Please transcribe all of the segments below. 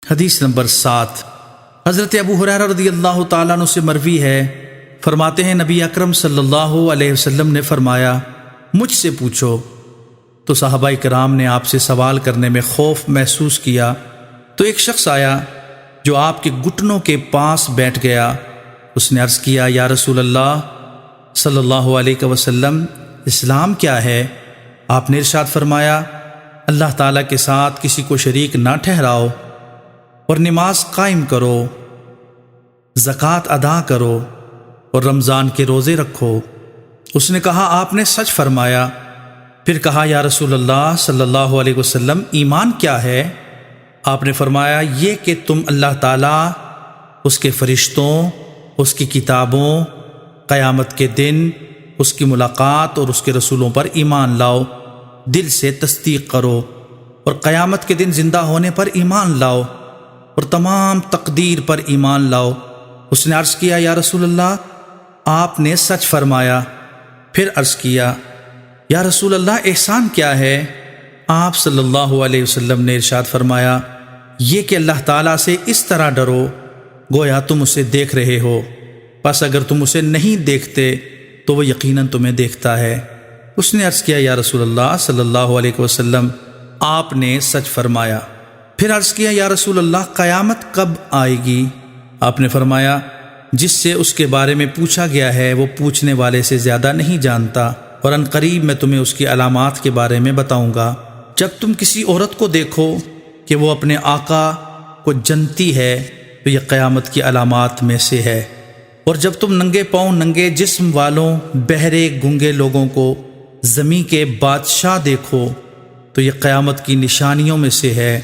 حدیث نمبر 7۔ حضرت ابو ہریرہ رضی اللہ تعالیٰ عنہ سے مروی ہے، فرماتے ہیں نبی اکرم صلی اللہ علیہ وسلم نے فرمایا، مجھ سے پوچھو۔ تو صحابہ کرام نے آپ سے سوال کرنے میں خوف محسوس کیا، تو ایک شخص آیا جو آپ کے گھٹنوں کے پاس بیٹھ گیا۔ اس نے عرض کیا، یا رسول اللہ صلی اللہ علیہ وسلم، اسلام کیا ہے؟ آپ نے ارشاد فرمایا، اللہ تعالیٰ کے ساتھ کسی کو شریک نہ ٹھہراؤ، اور نماز قائم کرو، زکوٰۃ ادا کرو، اور رمضان کے روزے رکھو۔ اس نے کہا، آپ نے سچ فرمایا۔ پھر کہا، یا رسول اللہ صلی اللہ علیہ وسلم، ایمان کیا ہے؟ آپ نے فرمایا، یہ کہ تم اللہ تعالیٰ، اس کے فرشتوں، اس کی کتابوں، قیامت کے دن، اس کی ملاقات اور اس کے رسولوں پر ایمان لاؤ، دل سے تصدیق کرو، اور قیامت کے دن زندہ ہونے پر ایمان لاؤ، اور تمام تقدیر پر ایمان لاؤ۔ اس نے عرض کیا، یا رسول اللہ، آپ نے سچ فرمایا۔ پھر عرض کیا، یا رسول اللہ، احسان کیا ہے؟ آپ صلی اللہ علیہ وسلم نے ارشاد فرمایا، یہ کہ اللہ تعالیٰ سے اس طرح ڈرو گویا تم اسے دیکھ رہے ہو، پس اگر تم اسے نہیں دیکھتے تو وہ یقیناً تمہیں دیکھتا ہے۔ اس نے عرض کیا، یا رسول اللہ صلی اللہ علیہ وسلم، آپ نے سچ فرمایا۔ پھر عرض کیا، یا رسول اللہ، قیامت کب آئے گی؟ آپ نے فرمایا، جس سے اس کے بارے میں پوچھا گیا ہے وہ پوچھنے والے سے زیادہ نہیں جانتا، اور ان قریب میں تمہیں اس کی علامات کے بارے میں بتاؤں گا۔ جب تم کسی عورت کو دیکھو کہ وہ اپنے آقا کو جنتی ہے تو یہ قیامت کی علامات میں سے ہے، اور جب تم ننگے پاؤں ننگے جسم والوں بہرے گنگے لوگوں کو زمین کے بادشاہ دیکھو تو یہ قیامت کی نشانیوں میں سے ہے،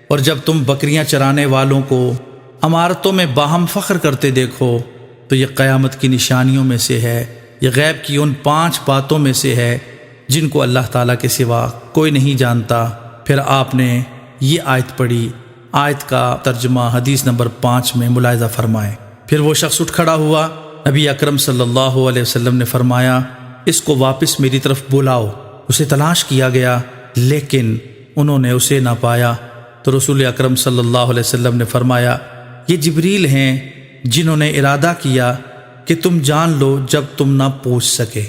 اور جب تم بکریاں چرانے والوں کو عمارتوں میں باہم فخر کرتے دیکھو تو یہ قیامت کی نشانیوں میں سے ہے۔ یہ غیب کی ان 5 باتوں میں سے ہے جن کو اللہ تعالیٰ کے سوا کوئی نہیں جانتا۔ پھر آپ نے یہ آیت پڑھی۔ آیت کا ترجمہ حدیث نمبر 5 میں ملاحظہ فرمائیں۔ پھر وہ شخص اٹھ کھڑا ہوا، نبی اکرم صلی اللہ علیہ وسلم نے فرمایا، اس کو واپس میری طرف بلاؤ۔ اسے تلاش کیا گیا لیکن انہوں نے اسے نہ پایا، تو رسول اکرم صلی اللہ علیہ وسلم نے فرمایا، یہ جبریل ہیں جنہوں نے ارادہ کیا کہ تم جان لو جب تم نہ پوچھ سکے۔